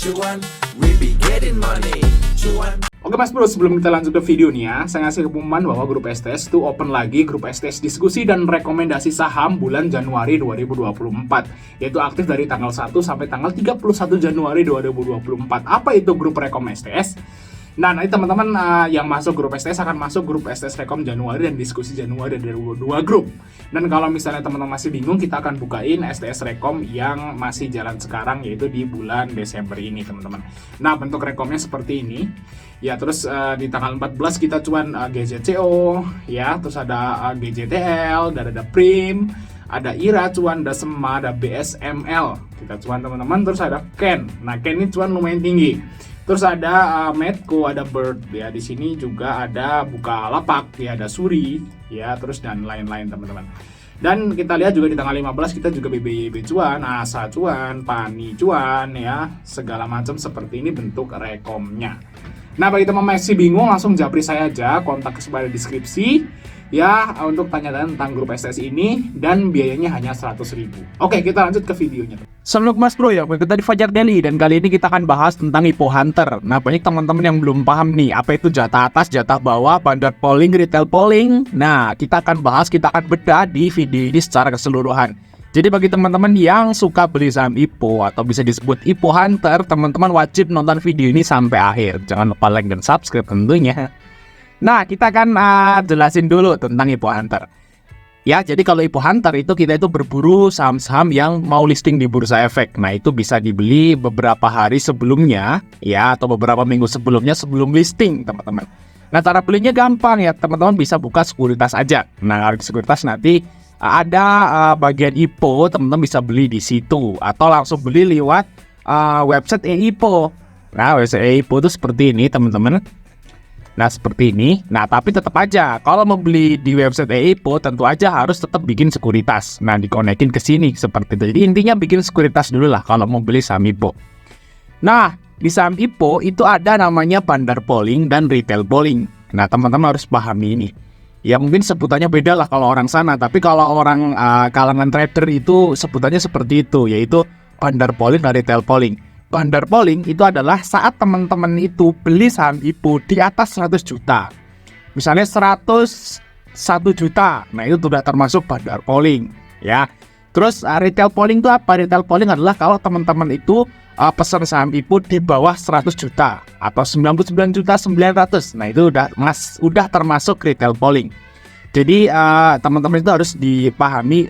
cuan, we be getting money, cuan. Oke Mas Bro, sebelum kita lanjut ke video nih ya, saya ngasih pengumuman bahwa grup STS itu open lagi, grup STS diskusi dan rekomendasi saham bulan Januari 2024, yaitu aktif dari tanggal 1 sampai tanggal 31 Januari 2024. Apa itu grup rekom STS? Nah, nanti teman-teman yang masuk grup STS akan masuk grup STS Rekom Januari dan diskusi Januari dari dua grup. Dan kalau misalnya teman-teman masih bingung, kita akan bukain STS Rekom yang masih jalan sekarang, yaitu di bulan Desember ini, teman-teman. Nah, bentuk rekomnya seperti ini. Ya, terus di tanggal 14 kita cuan GJCO, ya, terus ada GJTL, dan ada Prim, ada IRA cuan, ada SEMA, ada BSML. Kita cuan teman-teman, terus ada Ken. Nah, Ken ini cuan lumayan tinggi. Terus ada Medco, ada Bird, ya di sini juga ada Bukalapak, ya ada Suri, ya terus dan lain-lain teman-teman. Dan kita lihat juga di tanggal 15 kita juga BBYB cuan, Asa cuan, Pani cuan, ya segala macam seperti ini bentuk rekomnya. Nah, bagi teman-teman masih bingung, langsung japri saya aja, kontak kepada deskripsi ya untuk tanya-tanya tentang grup STS ini, dan biayanya hanya 100.000. Oke, kita lanjut ke videonya. Assalamualaikum Mas Bro, ya kita di Fajar Daily, dan kali ini kita akan bahas tentang IPO Hunter. Nah, banyak teman-teman yang belum paham nih, apa itu jatah atas, jatah bawah, bandar polling, retail polling. Nah, kita akan bahas, kita akan bedah di video ini secara keseluruhan. Jadi bagi teman-teman yang suka beli saham IPO atau bisa disebut IPO Hunter, teman-teman wajib nonton video ini sampai akhir. Jangan lupa like dan subscribe tentunya. Nah, kita akan jelasin dulu tentang IPO Hunter. Ya, jadi kalau IPO Hunter itu kita itu berburu saham-saham yang mau listing di Bursa Efek. Nah, itu bisa dibeli beberapa hari sebelumnya, ya, atau beberapa minggu sebelumnya sebelum listing, teman-teman. Nah, cara belinya gampang ya, teman-teman bisa buka sekuritas aja. Nah, di sekuritas nanti ada bagian IPO, teman-teman bisa beli di situ, atau langsung beli lewat website e-IPO. Nah, website e-IPO itu seperti ini, teman-teman. Nah, seperti ini. Nah, tapi tetap aja kalau membeli di website e-IPO tentu aja harus tetap bikin sekuritas. Nah, dikonekin ke sini seperti itu. Jadi intinya bikin sekuritas dulu lah kalau mau beli saham IPO. Nah, di saham IPO itu ada namanya bandar polling dan retail polling. Nah, teman-teman harus pahami ini. Ya, mungkin sebutannya beda lah kalau orang sana, tapi kalau orang kalangan trader itu sebutannya seperti itu, yaitu bandar polling dan retail polling. Bandar polling itu adalah saat teman-teman itu beli saham IPO di atas 100 juta. Misalnya 101 juta. Nah, itu sudah termasuk bandar polling, ya. Terus retail polling itu apa? Retail polling adalah kalau teman-teman itu pesan saham IPO di bawah 100 juta atau 99.900.000. Nah, itu udah termasuk retail polling. Jadi teman-teman itu harus dipahami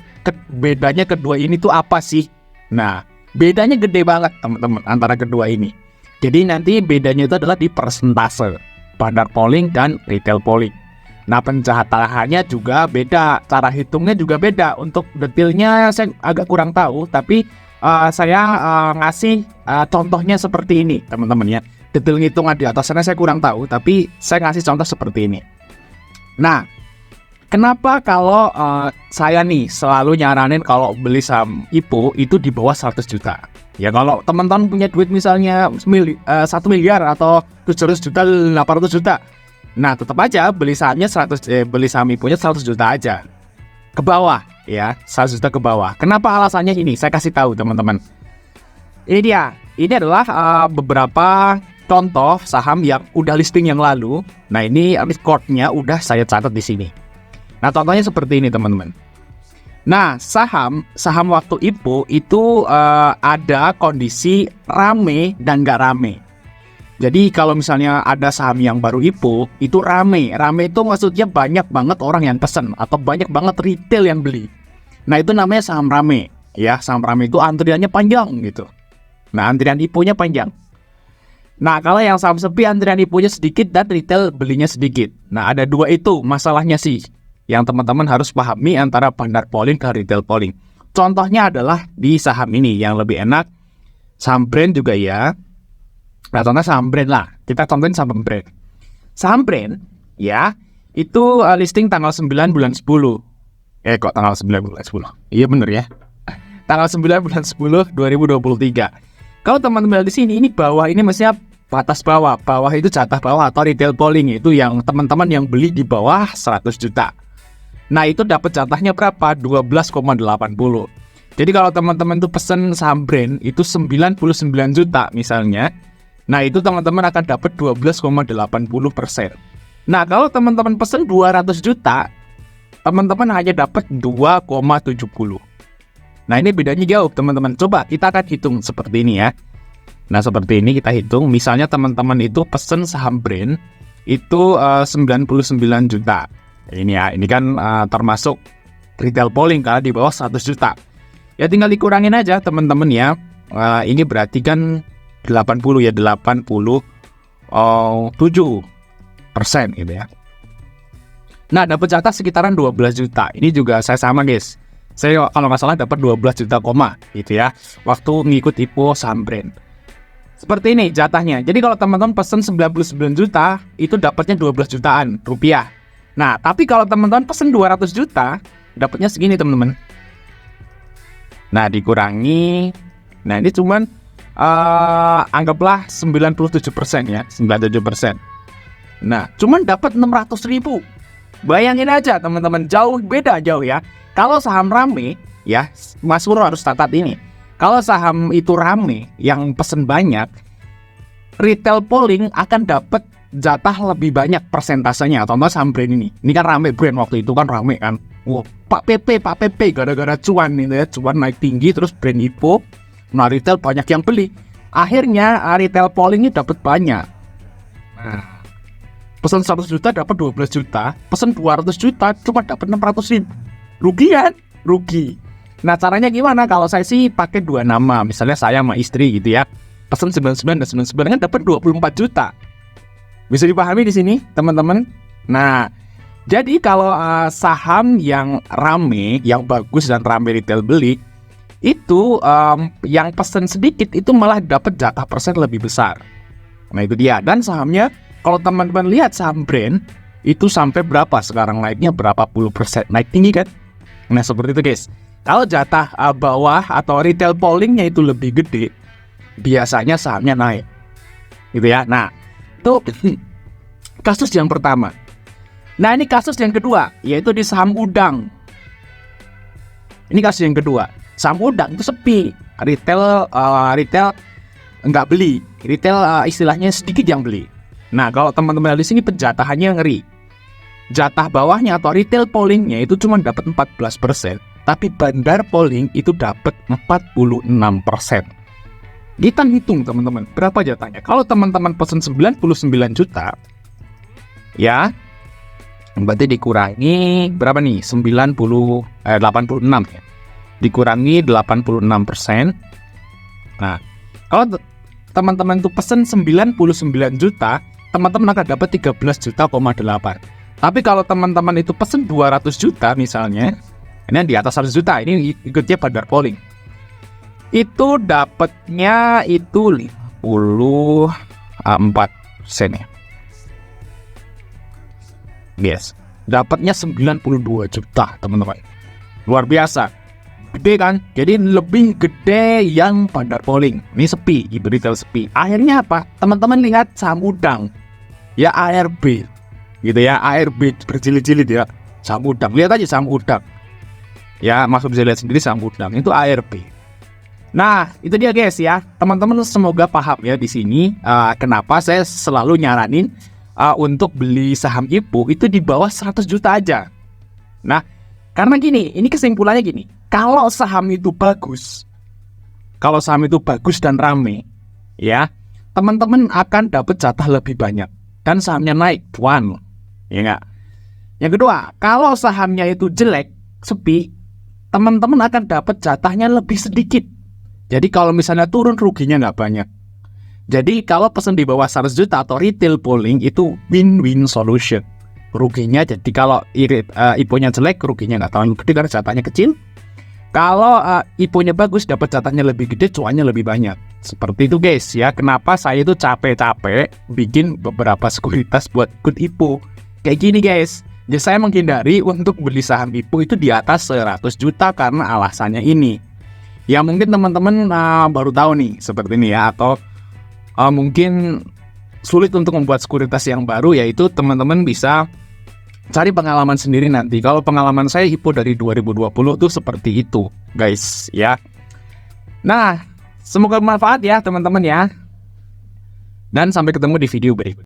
bedanya kedua ini tuh apa sih. Nah, bedanya gede banget teman-teman antara kedua ini. Jadi nanti bedanya itu adalah di persentase bandar polling dan retail polling. Nah, pencatatannya juga beda, cara hitungnya juga beda. Untuk detailnya saya agak kurang tahu, tapi saya ngasih contohnya seperti ini teman-teman ya. Detail hitungan di atasnya saya kurang tahu, tapi saya ngasih contoh seperti ini. Nah, kenapa kalau saya nih selalu nyaranin kalau beli saham IPO itu di bawah 100 juta? Ya, kalau teman-teman punya duit misalnya 1 miliar atau 700 juta, 800 juta. Nah, tetap aja beli sahamnya beli saham IPO-nya 100 juta aja. Ke bawah ya, 100 juta ke bawah. Kenapa alasannya ini? Saya kasih tahu teman-teman. Ini dia. Ini adalah beberapa contoh saham yang udah listing yang lalu. Nah, ini recordnya udah saya catat di sini. Nah, contohnya seperti ini teman-teman. Nah, saham waktu IPO itu ada kondisi rame dan nggak rame. Jadi kalau misalnya ada saham yang baru IPO itu rame. Rame itu maksudnya banyak banget orang yang pesen atau banyak banget retail yang beli. Nah, itu namanya saham rame. Ya, saham rame itu antriannya panjang gitu. Nah, antrian IPO-nya panjang. Nah, kalau yang saham sepi antrian IPO-nya sedikit dan retail belinya sedikit. Nah, ada dua itu masalahnya sih yang teman-teman harus pahami antara bandar polling dan retail polling. Contohnya adalah di saham ini yang lebih enak, saham brand juga ya. Nah, contohnya saham brand lah. Kita contohin saham brand. Saham brand ya, itu listing tanggal 9 bulan 10. Kok tanggal 9 bulan 10? Iya bener ya. Tanggal 9 bulan 10 2023. Kalau teman-teman di sini, ini bawah ini mestinya batas bawah. Bawah itu jatah bawah atau retail polling, itu yang teman-teman yang beli di bawah 100 juta. Nah, itu dapat jatahnya berapa? 12,80. Jadi kalau teman-teman tuh pesen saham brand itu 99 juta misalnya, nah itu teman-teman akan dapat 12,80%. Nah kalau teman-teman pesen 200 juta, teman-teman hanya dapat 2,70. Nah ini bedanya jauh teman-teman. Coba kita akan hitung seperti ini ya. Nah seperti ini kita hitung. Misalnya teman-teman itu pesen saham brand itu 99 juta. Ini ya, ini kan termasuk retail polling karena di bawah 100 juta. Ya tinggal dikurangin aja teman-teman ya. Ini berarti kan 87% gitu ya. Nah dapat jatah sekitaran 12 juta. Ini juga saya sama guys. Saya kalau nggak salah dapat 12 juta gitu ya. Waktu ngikut IPO saham brand. Seperti ini jatahnya. Jadi kalau teman-teman pesen 99 juta itu dapatnya 12 jutaan rupiah. Nah tapi kalau teman-teman pesen 200 juta dapatnya segini teman-teman. Nah dikurangi. Nah ini cuman anggaplah 97% ya, 97%. Nah cuman dapat 600.000. Bayangin aja teman-teman, jauh beda jauh ya. Kalau saham rame ya, Mas Pur harus catat ini. Kalau saham itu rame yang pesen banyak, retail polling akan dapat jatah lebih banyak persentasenya. Contoh saham brand ini kan rame, brand waktu itu kan rame kan. Wow, Pak PP gara-gara cuan itu ya, cuan naik tinggi terus brand IPO. Nah retail banyak yang beli. Akhirnya retail pollingnya dapat banyak. Nah, pesan 100 juta dapat 12 juta, pesan 200 juta cuma dapat 600.000. Rugi kan? Rugi. Nah caranya gimana? Kalau saya sih pakai dua nama, misalnya saya sama istri gitu ya. Pesan 99 dan 99 kan dapat 24 juta. Bisa dipahami di sini teman-teman? Nah, jadi kalau saham yang rame, yang bagus dan rame retail beli, itu yang pesen sedikit itu malah dapat jatah persen lebih besar. Nah itu dia. Dan sahamnya, kalau teman-teman lihat saham brand, itu sampai berapa sekarang naiknya, berapa puluh persen, naik tinggi kan? Nah seperti itu guys. Kalau jatah bawah atau retail pollingnya itu lebih gede, biasanya sahamnya naik gitu ya. Nah itu kasus yang pertama. Nah ini kasus yang kedua, yaitu di saham udang. Ini kasus yang kedua. Saham udang itu sepi, retail nggak beli, retail istilahnya sedikit yang beli. Nah kalau teman-teman di sini penjatahannya ngeri. Jatah bawahnya atau retail pollingnya itu cuma dapat 14%, tapi bandar polling itu dapat 46%. Kita hitung teman-teman, berapa jatahnya? Kalau teman-teman pesen 99 juta, ya, berarti dikurangi berapa nih? 86 ya. Dikurangi 86%. Nah, kalau teman-teman itu pesen 99 juta, teman-teman akan dapat 13,8 juta. Tapi kalau teman-teman itu pesen 200 juta misalnya, ini di atas 100 juta, ini ikutnya bandar polling, itu dapatnya itu 54% ya. Yes, dapatnya 92 juta teman-teman. Luar biasa. Gede kan? Jadi lebih gede yang bandar polling. Ini sepi, retail sepi. Akhirnya apa? Teman-teman lihat saham udang. Ya ARB. Gitu ya, ARB berjilid-jilid ya. Saham udang. Lihat aja saham udang. Ya, masuk bisa lihat sendiri saham udang. Itu ARB. Nah, itu dia guys ya. Teman-teman semoga paham ya di sini kenapa saya selalu nyaranin untuk beli saham IPO itu di bawah 100 juta aja. Nah, karena gini, ini kesimpulannya gini. Kalau saham itu bagus dan rame, ya, teman-teman akan dapat jatah lebih banyak dan sahamnya naik, cuan, ya enggak? Yang kedua, kalau sahamnya itu jelek, sepi, teman-teman akan dapat jatahnya lebih sedikit. Jadi kalau misalnya turun, ruginya nggak banyak. Jadi kalau pesan di bawah 100 juta atau retail polling itu win-win solution. Ruginya jadi kalau IPO-nya jelek, ruginya nggak terlalu gede karena jatahnya kecil. Kalau IPO-nya bagus, dapat jatahnya lebih gede, cuannya lebih banyak. Seperti itu guys ya. Kenapa saya itu capek-capek bikin beberapa sekuritas buat ikut IPO. Kayak gini guys. Jadi saya menghindari untuk beli saham IPO itu di atas 100 juta karena alasannya ini. Ya mungkin teman-teman baru tahu nih seperti ini ya. Atau mungkin sulit untuk membuat sekuritas yang baru, yaitu teman-teman bisa cari pengalaman sendiri nanti. Kalau pengalaman saya IPO dari 2020 tuh seperti itu, guys, ya. Nah, semoga bermanfaat ya teman-teman ya. Dan sampai ketemu di video berikutnya.